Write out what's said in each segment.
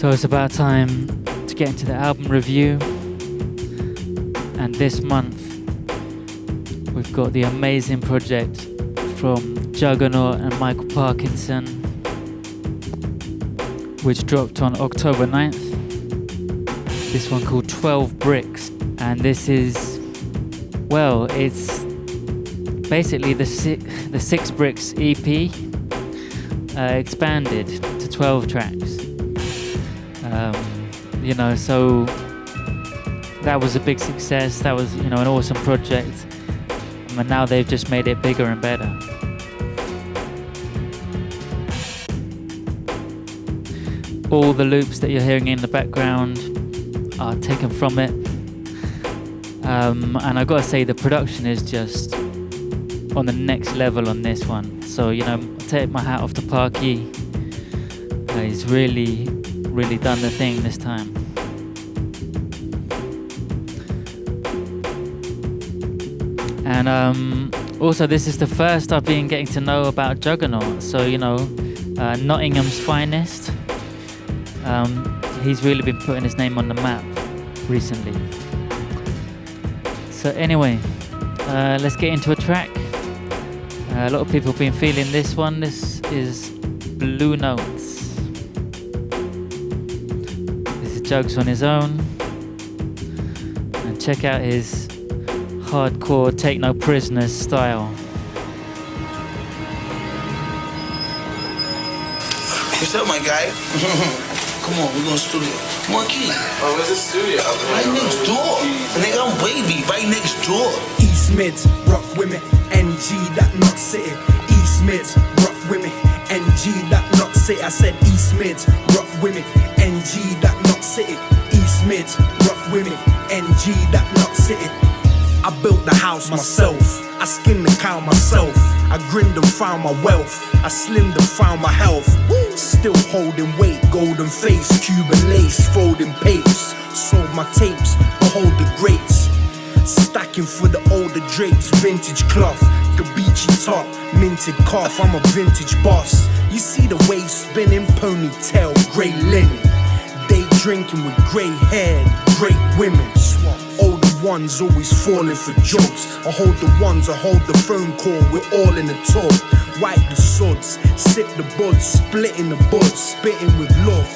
So it's about time to get into the album review. And this month, we've got the amazing project from Juga-Naut and Michael Parkinson, which dropped on October 9th. This one called 12 Bricks. And this is, well, it's basically the Six Bricks EP expanded to 12 tracks. So that was a big success. That was, an awesome project. And now they've just made it bigger and better. All the loops that you're hearing in the background are taken from it. And I gotta say, the production is just on the next level on this one. So, take my hat off to Parky. He's really done the thing this time. And also, this is the first I've been getting to know about Juga-Naut. So, Nottingham's finest. He's really been putting his name on the map recently. So anyway, let's get into a track. A lot of people have been feeling this one. This is Blue Notes. This is Jugs on his own. And check out his hardcore Take No Prisoners style. What's up, my guy? Come on, we're going to studio. Come on, key. Oh, where's the studio? Right next door. Nigga, I'm wavy. Right next door. East Mids, rock women, NG, that not city. East Mids, rock women, NG, that not city. I said East Mids, rock women, NG, that not city. East Mids, rock women, NG, that not city. I built the house myself. I skinned the cow myself. I grinned and found my wealth. I slimmed and found my health. Still holding weight, golden face, Cuban lace, folding papes. Sold my tapes, behold the greats. Stacking for the older drapes, vintage cloth, Gabici top, minted cough. I'm a vintage boss. You see the wave spinning, ponytail, grey linen. Day drinking with grey hair, great women. Older ones always falling for jokes. I hold the ones, I hold the phone call. We're all in the talk. Wipe the suds, sip the buds, splitting the buds, spitting with love.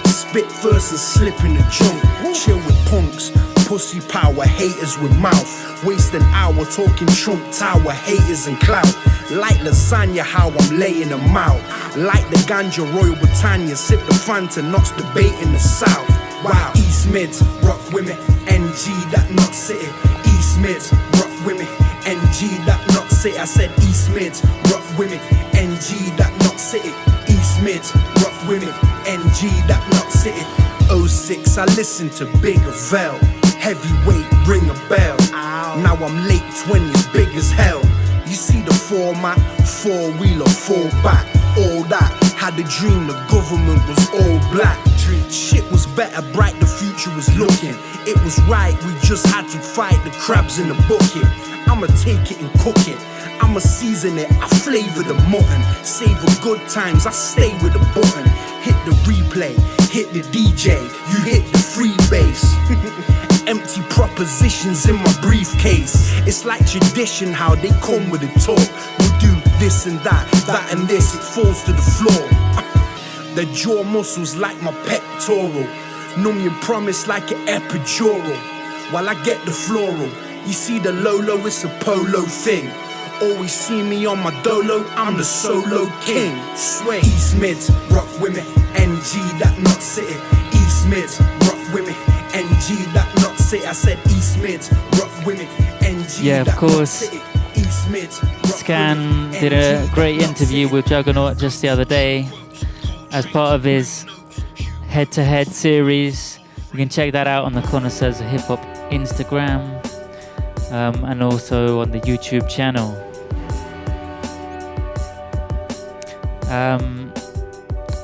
Spit first and slip in the junk. Chill with punks, pussy power, haters with mouth. Waste an hour talking Trump Tower, haters and clout. Like lasagna, how I'm laying them out. Like the ganja, Royal Britannia, sip the Fanta, knocks the bait in the south. Wow, East Mids, rock women, NG, that not city. East Mids, rock women, NG, that not city. I said East Mids, rock women, NG, that not city. East Mids, rock women, NG, that not city. 06, I listened to Bigger Vel. Heavyweight, ring a bell. Now I'm late 20s, big as hell. You see the format, four-wheeler, fall back. All that, had a dream the government was all black. Shit was better, bright, the future was looking. It was right, we just had to fight the crabs in the bucket. I'ma take it and cook it, I'ma season it, I flavor the mutton. Savor good times, I stay with the button. Hit the replay, hit the DJ, you hit the free bass. Empty propositions in my briefcase. It's like tradition how they come with a talk. We'll do this and that and this, it falls to the floor. The jaw muscles like my pectoral. Numb your promise like an epidural. While I get the floral. You see the Lolo, it's a polo thing. Always see me on my dolo, I'm the solo king. Sway. East Mids, rock women, NG, that not city. East Mids, rock women, NG, that not city. I said East Mids, rock women, NG, yeah, of that course. not city. East Mids, Scan did a great interview with Juga-Naut just the other day as part of his head-to-head series. You can check that out on the Connoisseurs of Hip Hop Instagram and also on the YouTube channel.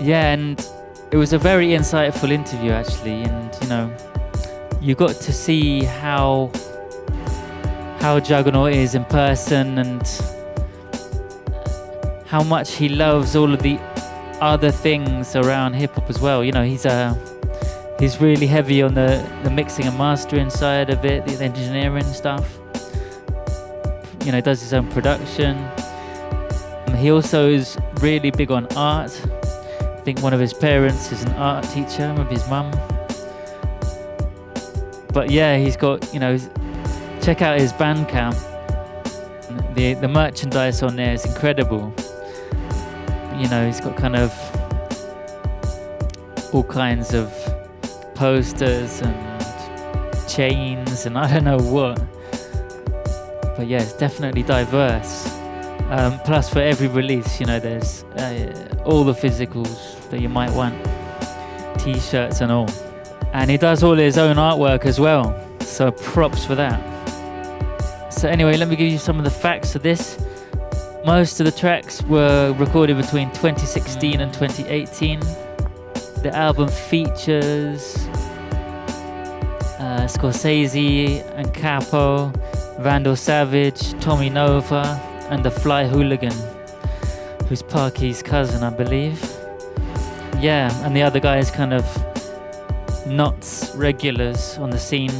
And it was a very insightful interview actually, and you got to see how Juga-Naut is in person and how much he loves all of the other things around hip hop as well. You know, he's really heavy on the mixing and mastering side of it, the engineering stuff. You know, does his own production. He also is really big on art. I think one of his parents is an art teacher with his mum. But yeah, he's got, you know, check out his Bandcamp. The merchandise on there is incredible. You know, he's got kind of all kinds of posters and chains and I don't know what. But yeah, it's definitely diverse. Plus for every release, you know, there's all the physicals that you might want. T-shirts and all. And he does all his own artwork as well. So props for that. So anyway, let me give you some of the facts of this. Most of the tracks were recorded between 2016 and 2018. The album features Scorsese and Capo, Vandal Savage, Tommy Nova, and the Fly Hooligan, who's Parky's cousin, I believe. Yeah, and the other guys kind of Knots regulars on the scene.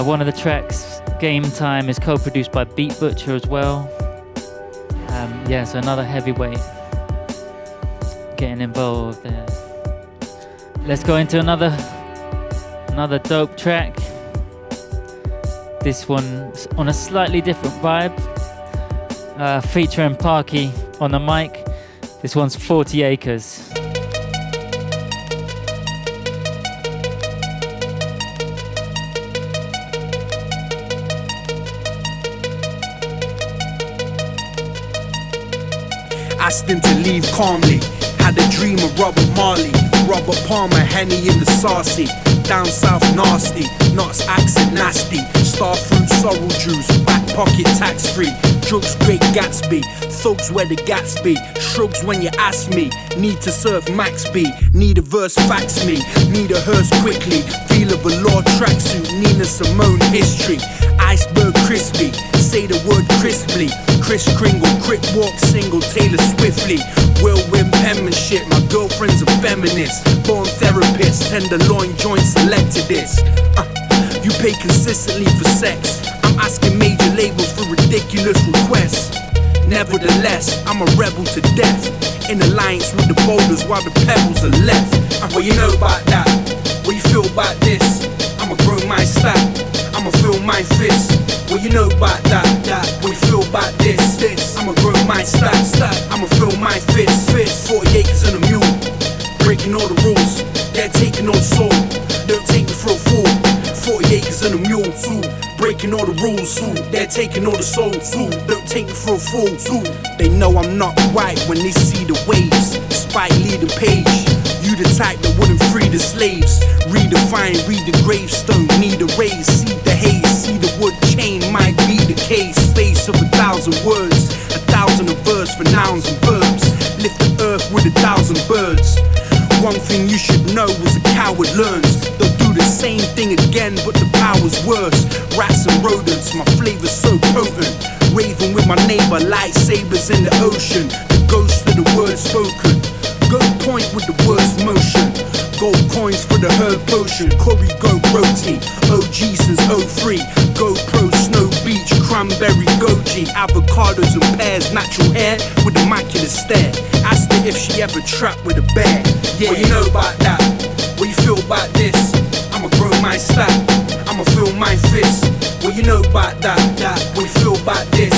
One of the tracks, Game Time, is co-produced by Beat Butcher as well. Yeah, so another heavyweight getting involved there. Let's go into another dope track. This one's on a slightly different vibe, featuring Parky on the mic. This one's 40 Acres. Asked him to leave calmly. Had a dream of Robert Marley, Robert Palmer, Henny in the saucy. Down south nasty, Knots accent nasty. Starfruit sorrel juice, back pocket tax free. Drugs great Gatsby, thugs where the Gatsby. Shrugs when you ask me, need to serve Max B. Need a verse, fax me, need a hearse quickly. Feel of a law tracksuit, Nina Simone history. Iceberg crispy, say the word crisply. Chris Kringle, Crip walk single, Taylor Swiftly. Whirlwind penmanship, my girlfriend's a feminist. Born therapist, tenderloin joint selected this. You pay consistently for sex. I'm asking major labels for ridiculous requests. Nevertheless, I'm a rebel to death. In alliance with the boulders while the pebbles are left. What you know about that? What you feel about this? I'ma grow my stack, I'ma fill my fist. What you know about that? What you feel about this? I'ma grow my stack, I'ma fill my fist. 40 acres and a mule, breaking all the rules. They're taking all the soul, don't take me for a fool. 40 acres and a mule, breaking all the rules. They're taking all the soul, don't take me for a fool. They know I'm not white when they see the waves. Spike leading page, you the type that wouldn't free the slaves. Redefine, read the gravestone, need a raise. See the haze, see the wood chain, might be the case. Space of 1,000 words, 1,000 a verse for nouns and verbs. Lift the earth with 1,000 birds. One thing you should know is a coward learns. They'll do the same thing again, but the power's worse. Rats and rodents, my flavor's so potent. Raving with my neighbor, lightsabers in the ocean. The ghost of the word spoken. Go point with the worst motion. Gold coins for the herb potion. Curry go roti. OG since 03. GoPro Snow Beach. Cranberry goji. Avocados and pears. Natural hair with immaculate stare. Asked her if she ever trapped with a bear. Yeah. What you know about that? What you feel about this? I'ma grow my stack, I'ma fill my fist. What you know about that? What you feel about this?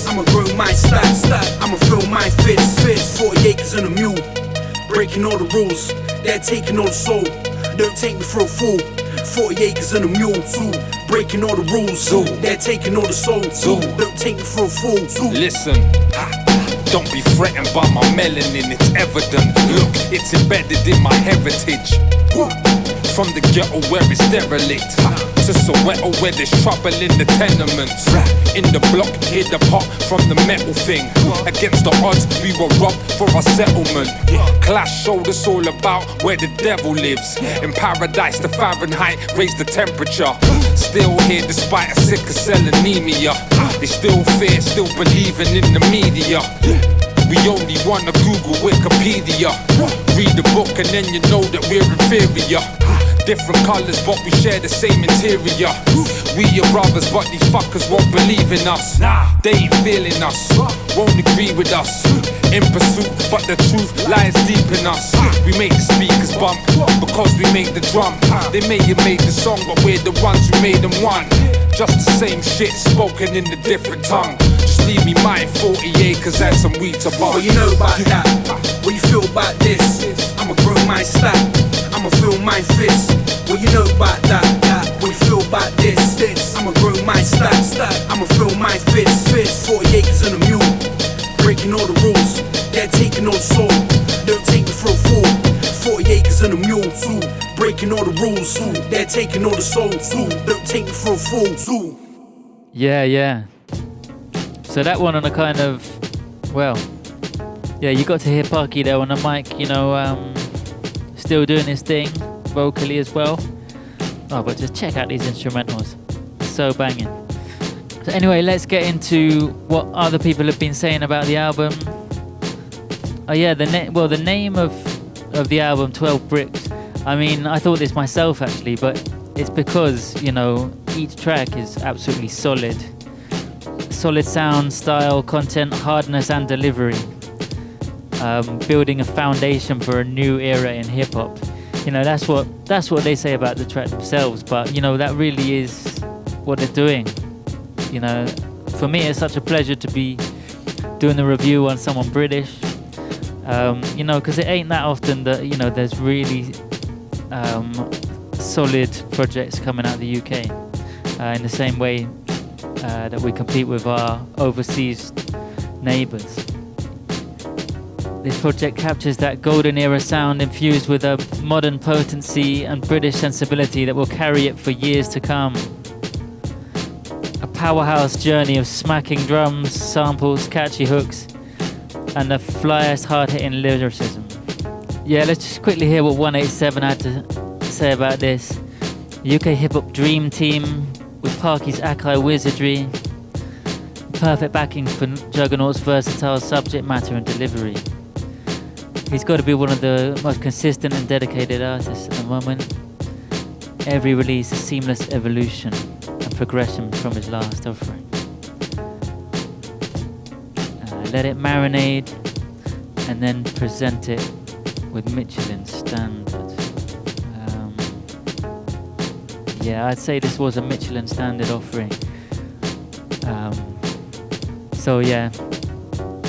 I'ma grow my stack, I'ma fill my fist. 40 acres and a mule, breaking all the rules. They're taking all the soul, don't take me for a fool. 40 acres and a mule, breaking all the rules. They're taking all the soul, don't take me for a fool. Listen, don't be threatened by my melanin, it's evident. Look, it's embedded in my heritage. From the ghetto where it's derelict to Soweto where there's trouble in the tenements. In the block, hear the pop from the metal thing. Against the odds, we were robbed for our settlement. Clash showed us all about where the devil lives. In paradise, the Fahrenheit raised the temperature. Still here despite a sickle cell anemia. They still fear, still believing in the media. We only wanna Google Wikipedia. Read the book and then you know that we're inferior. Different colours but we share the same interior. We your brothers but these fuckers won't believe in us. They ain't feeling us, won't agree with us. In pursuit but the truth lies deep in us. We make the speakers bump because we make the drum. They may have made the song but we're the ones who made them one. Just the same shit spoken in a different tongue. Just leave me my 40 acres and some weed to buy. What you know about that? What you feel about this? I'ma grow my stack, I'ma feel my fist. What you know about that? What you feel about this? I'ma grow my stack, I'ma feel my fist. 40 acres and a mule, breaking all the rules. They're taking all the soul, don't take me for a fool. 40 acres and a mule, breaking all the rules. They're taking all the soul, don't take me for a fool. Yeah. So that one on a kind of, well, yeah, you got to hear Parky there on the mic, you know, still doing his thing vocally as well. Oh, but just check out these instrumentals, so banging. So anyway, let's get into what other people have been saying about the album. Oh yeah, the name of the album, 12 Bricks. I mean, I thought this myself actually, but it's because, you know, each track is absolutely solid. Solid sound, style, content, hardness and delivery. Building a foundation for a new era in hip-hop. You know, that's what they say about the track themselves, but you know, that really is what they're doing. You know, for me it's such a pleasure to be doing the review on someone British. You know, because it ain't that often that, you know, there's really solid projects coming out of the UK in the same way that we compete with our overseas neighbours. This project captures that golden era sound infused with a modern potency and British sensibility that will carry it for years to come. A powerhouse journey of smacking drums, samples, catchy hooks, and the flyest hard-hitting lyricism. Yeah, let's just quickly hear what 187 had to say about this. UK hip-hop dream team with Parky's Akai wizardry. Perfect backing for Juga-Naut's versatile subject matter and delivery. He's got to be one of the most consistent and dedicated artists at the moment. Every release a seamless evolution and progression from his last offering. Let it marinate and then present it with Michelin standard. Yeah, I'd say this was a Michelin standard offering. So yeah,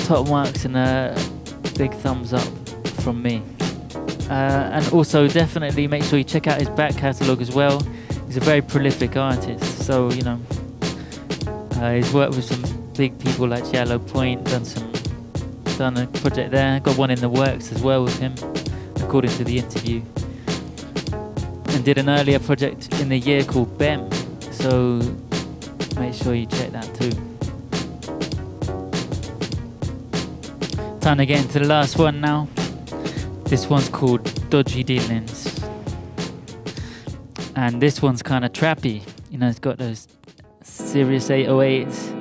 top marks and a big thumbs up from me. And also definitely make sure you check out his back catalogue as well. He's a very prolific artist, so you know, he's worked with some big people like Yellow Point, done a project there, got one in the works as well with him, according to the interview, and did an earlier project in the year called BEM, so make sure you check that too. Time to get into the last one now. This one's called Dodgy Dealings, and this one's kind of trappy, you know, it's got those serious 808s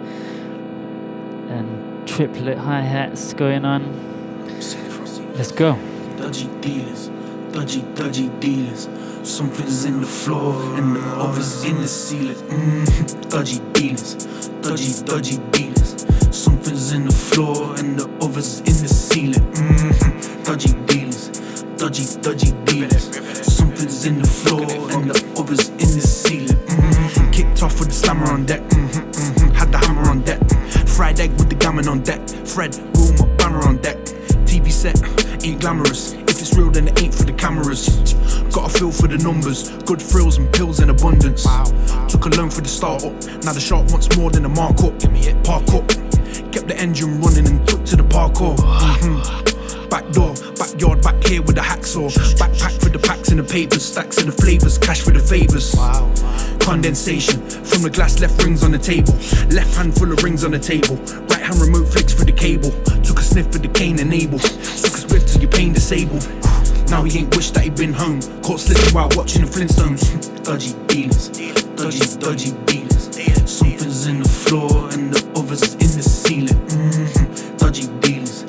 and triplet hi-hats going on. Let's go. Dodgy dealers, dodgy dealers. Something's in the floor and the others in the ceiling. Dodgy dealers, dodgy dealers. Something's in the floor and the others in the ceiling. Dodgy dealers, dodgy dealers. Something's in the floor and the others in the ceiling. Kicked off with the slammer on deck. Had the hammer on deck. Fried egg with the gammon on deck. Fred, roll my banner on deck. TV set, ain't glamorous. If it's real, then it ain't for the cameras. Got a feel for the numbers, good thrills and pills in abundance. Took a loan for the start-up, now the shark wants more than a mark-up. Park up, kept the engine running and took to the parkour. Back door, backyard, back here with the hacksaw. Backpack for the packs and the papers, stacks of the flavors, cash for the favors. Condensation from the glass, left rings on the table. Left hand full of rings on the table. Right hand remote flicks for the cable. Took a sniff for the cane and Abel. Took a swift till your pain disabled. Now he ain't wished that he'd been home. Caught slipping while watching the Flintstones. Dodgy dealers, dodgy dealers. Something's in the floor and the others in the ceiling. Dodgy dealers,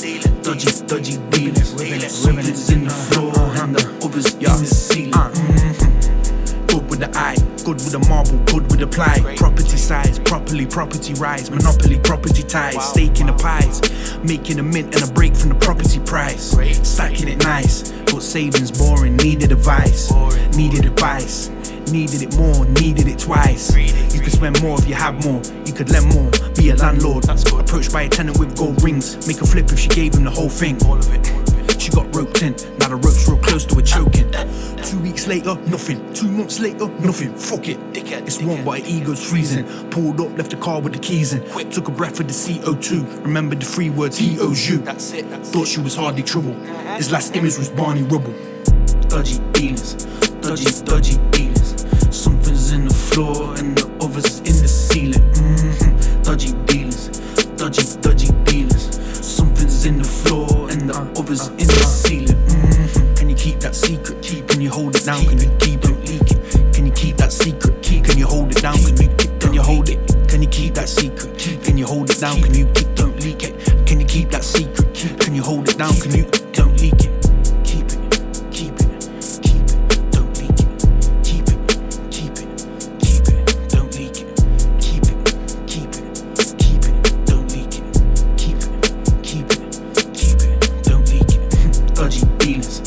with a marble, good with a ply. Property size, properly property rise. Monopoly property ties, staking the pies. Making a mint and a break from the property price. Stacking it nice, but savings boring. Needed advice, needed advice. Needed it more, needed it twice. You could spend more if you had more. You could lend more, be a landlord. Approached by a tenant with gold rings. Make a flip if she gave him the whole thing. She got roped in, now the rope's real close to her choking. 2 weeks later, nothing. 2 months later, nothing. Fuck it, it's warm but her ego's freezing. Pulled up, left the car with the keys in. Took a breath with the CO2. Remembered the 3 words, he owes you. Thought she was hardly trouble. His last image was Barney Rubble. Dodgy dealers, dodgy dealers. Something's in the floor and the others in the ceiling. Dodgy dealers, dodgy dealers. Something's in the floor and the others in the ceiling. Can you keep that secret? Can you hold it down? Can you keep it? Leak it? Can you keep that secret? Can you hold it down? Can you hold it? Can you keep that secret? Can you hold it down? Can you keep? Don't leak it. Can you keep that secret? Can you hold it down? Can you don't leak it? Dodgy dealers,